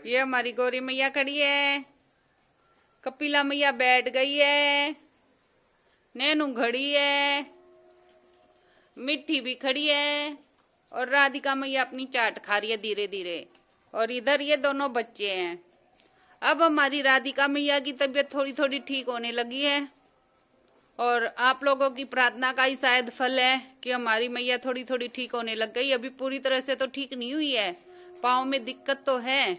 ये हमारी गौरी मैया खड़ी है, कपिला मैया बैठ गई है, नैनू खड़ी है, मिट्टी भी खड़ी है और राधिका मैया अपनी चाट खा रही है धीरे धीरे। और इधर ये दोनों बच्चे हैं। अब हमारी राधिका मैया की तबीयत थोड़ी थोड़ी ठीक होने लगी है और आप लोगों की प्रार्थना का ही शायद फल है कि हमारी मैया थोड़ी थोड़ी ठीक होने लग गई। अभी पूरी तरह से तो ठीक नहीं हुई है, पाँव में दिक्कत तो है,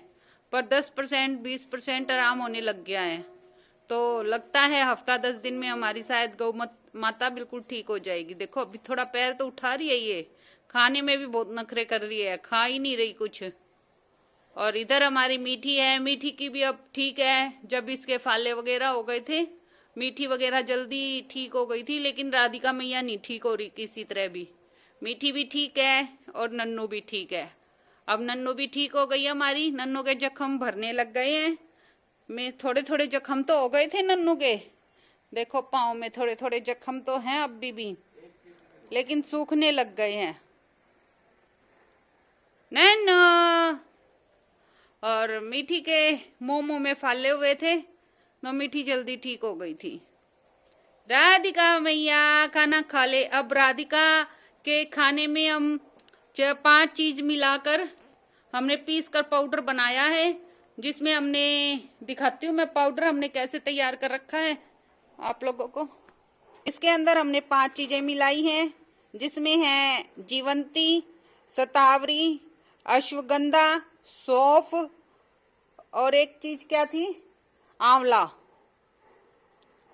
पर 10% 20% आराम होने लग गया है। तो लगता है हफ्ता 10 दिन में हमारी शायद गौ माता बिल्कुल ठीक हो जाएगी। देखो अभी थोड़ा पैर तो उठा रही है, ये खाने में भी बहुत नखरे कर रही है, खा ही नहीं रही कुछ। और इधर हमारी मीठी है, मीठी की भी अब ठीक है। जब इसके फाले वगैरह हो गए थे, मीठी वगैरह जल्दी ठीक हो गई थी, लेकिन राधिका मैया नहीं ठीक हो रही किसी तरह भी। मीठी भी ठीक है और नन्नू भी ठीक है। अब नन्नू भी ठीक हो गई हमारी, नन्नू के जख्म भरने लग गए हैं। में थोड़े थोड़े जख्म तो हो गए थे नन्नू के, देखो पाँव में थोड़े थोड़े जख्म तो हैं अभी भी, लेकिन सूखने लग गए हैं। नन्नू और मीठी के मोमो में फाले हुए थे तो मीठी जल्दी ठीक हो गई थी। राधिका मैया खाना खा ले। अब राधिका के खाने में हम 5 चीज मिलाकर हमने पीस कर पाउडर बनाया है, जिसमें हमने दिखाती हूँ मैं पाउडर हमने कैसे तैयार कर रखा है आप लोगों को। इसके अंदर हमने 5 चीजें मिलाई हैं, जिसमें है जीवंती, शतावरी, अश्वगंधा, सौंफ और एक चीज क्या थी, आंवला।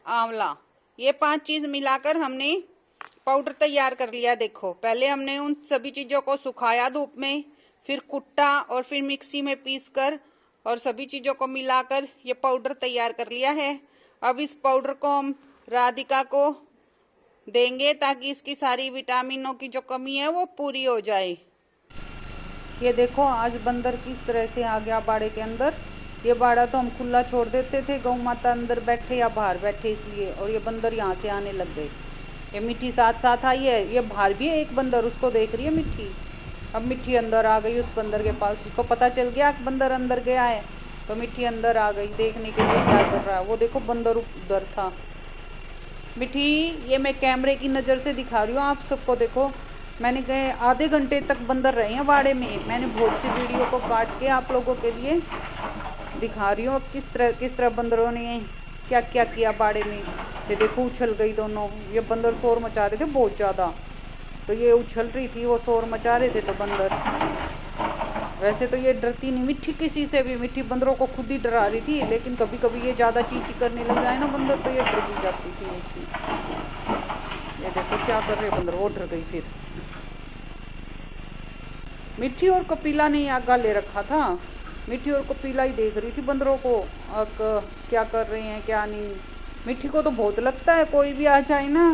आंवला, ये 5 चीज मिलाकर हमने पाउडर तैयार कर लिया। देखो पहले हमने उन सभी चीजों को सुखाया धूप में, फिर कुट्टा और फिर मिक्सी में पीसकर और सभी चीजों को मिलाकर ये पाउडर तैयार कर लिया है। अब इस पाउडर को हम राधिका को देंगे ताकि इसकी सारी विटामिनों की जो कमी है वो पूरी हो जाए। ये देखो आज बंदर किस तरह से आ गया बाड़े के अंदर। ये बाड़ा तो हम खुला छोड़ देते थे, गौ माता अंदर बैठे या बाहर बैठे इसलिए, और ये बंदर यहाँ से आने लग गए। ये मिट्टी साथ साथ आई है, ये बाहर भी है एक बंदर, उसको देख रही है मिट्टी। अब मिट्टी अंदर आ गई उस बंदर के पास, उसको पता चल गया कि बंदर अंदर गया है, तो मिट्टी अंदर आ गई देखने के लिए क्या कर रहा है। वो देखो बंदर उधर था। मिट्टी, ये मैं कैमरे की नज़र से दिखा रही हूँ आप सबको। देखो मैंने गए आधे घंटे तक बंदर रहे हैं बाड़े में। मैंने बहुत सी वीडियो को काट के आप लोगों के लिए दिखा रही हूँ किस तरह बंदरों ने क्या क्या किया बाड़े में। ये देखो उछल गई दोनों, ये बंदर शोर मचा रहे थे बहुत ज़्यादा, तो ये उछल रही थी, वो शोर मचा रहे थे। तो बंदर वैसे तो ये डरती नहीं मिट्टी किसी से भी, मिट्टी बंदरों को खुद ही डरा रही थी, लेकिन कभी कभी ये ज़्यादा चींची करने लग जाए ना बंदर, तो ये डर भी जाती थी मिट्टी। ये देखो क्या कर रहे बंदर, वो डर गई फिर। मिट्टी और कपिला ने आगा ले रखा था, मिट्टी और कपिला ही देख रही थी बंदरों को क्या कर रहे हैं क्या नहीं। मिट्टी को तो बहुत लगता है कोई भी आ जाए ना,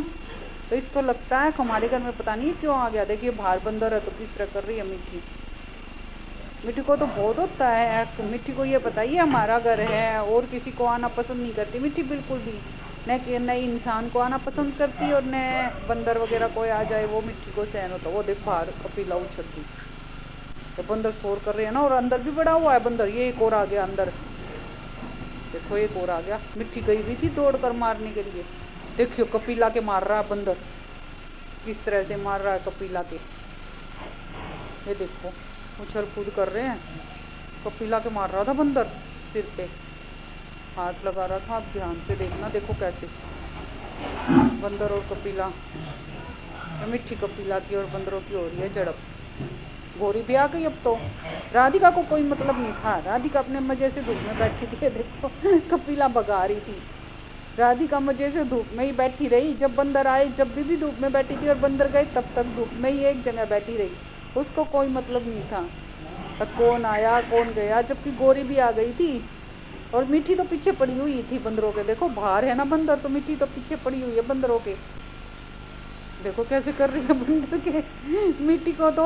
तो इसको लगता है हमारे घर में पता नहीं क्यों आ गया। देखिए बाहर बंदर है तो किस तरह कर रही है मिट्टी। मिट्टी को तो बहुत होता है, मिट्टी को ये पता ही हमारा घर है और किसी को आना पसंद नहीं करती मिट्टी बिल्कुल भी। न इंसान को आना पसंद करती और न बंदर वगैरह कोई आ जाए वो मिट्टी को सहन होता। वो देख बाहर कपिला उछल रही, तो बंदर शोर कर रहे हैं ना, और अंदर भी बड़ा हुआ है बंदर। ये एक और आ गया अंदर, देखो एक और आ गया। मिट्टी गई भी थी दौड़ कर मारने के लिए, देखियो कपिला के मार रहा है बंदर, किस तरह से मार रहा है कपिला के। ये देखो उछल कूद कर रहे हैं, कपिला के मार रहा था बंदर, सिर पे हाथ लगा रहा था। आप ध्यान से देखना, देखो कैसे बंदर और कपिला, मिट्टी कपिला की और बंदरों की हो रही है झड़प। गोरी भी आ गई अब तो। राधिका को कोई मतलब नहीं था, राधिका अपने मजे से धूप में बैठी थी। देखो कपिला भगा रही थी, राधिका मजे से धूप में ही बैठी रही। जब बंदर आए जब भी धूप में बैठी थी, और बंदर गए तब तक धूप में ही एक जगह बैठी रही, उसको कोई मतलब नहीं था कौन आया कौन गया। जबकि गोरी भी आ गई थी और मिट्टी तो पीछे पड़ी हुई थी बंदरों के। देखो बाहर है ना बंदर, तो मिट्टी तो पीछे पड़ी हुई है बंदरों के। देखो कैसे कर रही है बंदर के मिट्टी को। तो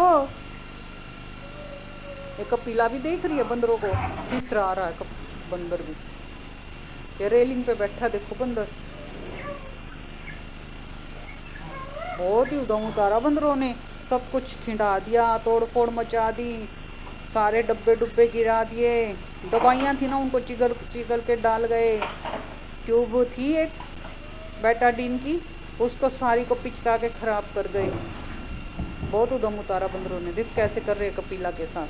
एक कपिला भी देख रही है बंदरों को, किस तरह आ रहा है बंदर भी। ये रेलिंग पे बैठा देखो बंदर, बहुत ही उदम उतारा बंदरों ने, सब कुछ खिंडा दिया, तोड़ फोड़ मचा दी, सारे डब्बे डुब्बे गिरा दिए। दवाइयाँ थी ना, उनको चिगल चिगल के डाल गए। ट्यूब थी एक बेटाडीन की, उसको सारी को पिचका के खराब कर गए। बहुत उदम उतारा बंदरों ने। देख कैसे कर रहे कपिला के साथ।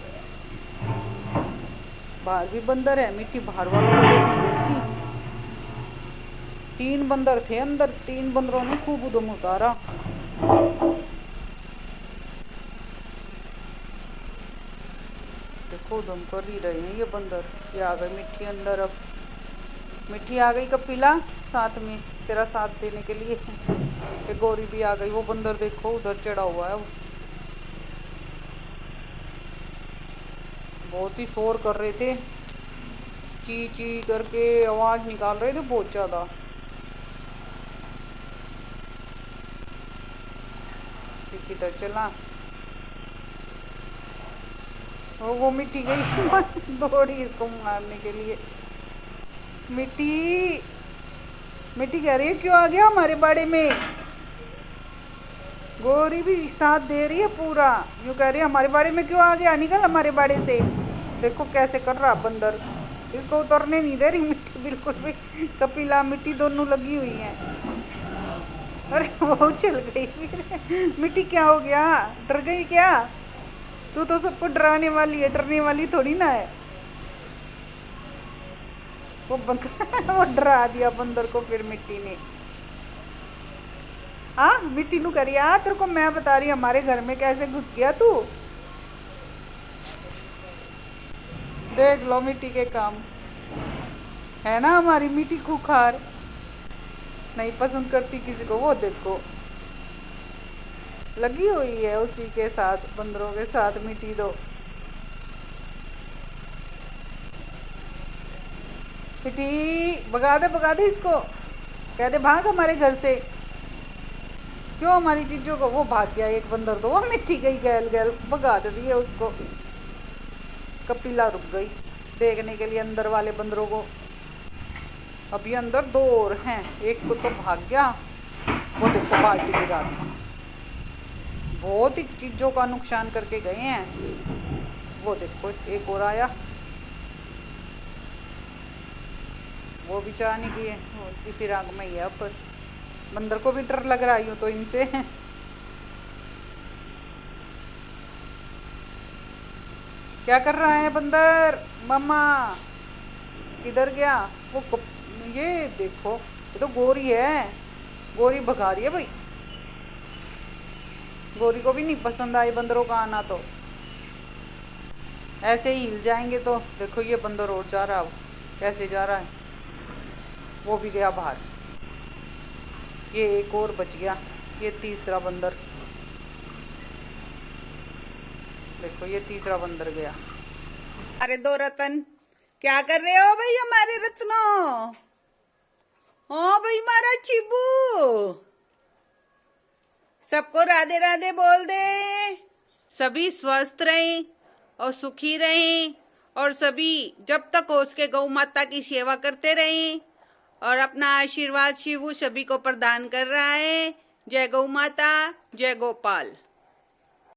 बाहर भी बंदर है। मिट्टी बाहर वालों को देखने गई थी। 3 बंदर थे अंदर। 3 बंदरों ने खूब उदम उतारा। देखो उदम कर ही रहे हैं ये बंदर। ये आ गई मिट्टी अंदर। अब मिट्टी आ गई कपिला साथ में, तेरा साथ देने के लिए। ये गौरी भी आ गई। वो बंदर देखो उधर चढ़ा हुआ है। बहुत ही शोर कर रहे थे, ची ची करके आवाज निकाल रहे थे बहुत ज्यादा। किधर चला? वो मिट्टी गई दौड़ी इसको मारने के लिए। मिट्टी मिट्टी कह रही है क्यों आ गया हमारे बाड़े में। गौरी भी साथ दे रही है पूरा। यूँ कह रही है हमारे बाड़े में क्यों आ गया, निकल हमारे बाड़े से। देखो कैसे कर रहा बंदर, इसको उतरने नहीं दे रही मिट्टी बिल्कुल भी। कपिला मिट्टी दोनों लगी हुई हैं। अरे वो चल गई फिर। मिट्टी क्या हो गया, डर गई क्या? तू तो सबको डराने वाली है, डरने वाली थोड़ी ना है। वो बंदर वो डरा दिया बंदर को फिर मिट्टी ने। हाँ मिट्टी नू करिया तेरे को मैं बता रही हमारे घर में कैसे घुस गया तू। देख लो मिट्टी के काम है ना। हमारी मिट्टी खुखार नहीं पसंद करती किसी को। वो देखो लगी हुई है उसी के साथ, बंदरों के साथ मिट्टी। दो मिट्टी भगा दे इसको। कह दे भाग हमारे घर से। क्यों हमारी चीजों को। वो भाग गया एक बंदर तो। वो मिट्टी गई गैल गैल भगा दे रही है उसको। कपिला रुक गई देखने के लिए अंदर वाले बंदरों को। अभी अंदर 2 और हैं। एक को तो भाग गया। वो देखो बाल्टी गिरा दी। बहुत ही चीजों का नुकसान करके गए हैं। वो देखो एक और आया। वो भी चाह नहीं किए कि फिर आग में ही है। अब बंदर को भी डर लग रहा यूं तो इनसे। क्या कर रहा है बंदर? मामा किधर गया वो? ये देखो ये तो गोरी है। गोरी भगा रही है भाई। गोरी को भी नहीं पसंद आई बंदरों का आना। तो ऐसे ही हिल जाएंगे। तो देखो ये बंदर और जा रहा है। कैसे जा रहा है। वो भी गया बाहर। ये एक और बच गया। ये तीसरा बंदर देखो, ये तीसरा बंदर गया। अरे 2 रतन क्या कर रहे हो भाई हमारे रत्नों? हाँ भाई हमारा चिबू। सबको राधे राधे बोल दे। सभी स्वस्थ रहें और सुखी रहें, और सभी जब तक हो उसके गौ माता की सेवा करते रहें। और अपना आशीर्वाद शिवू सभी को प्रदान कर रहा है। जय गौ माता, जय गोपाल।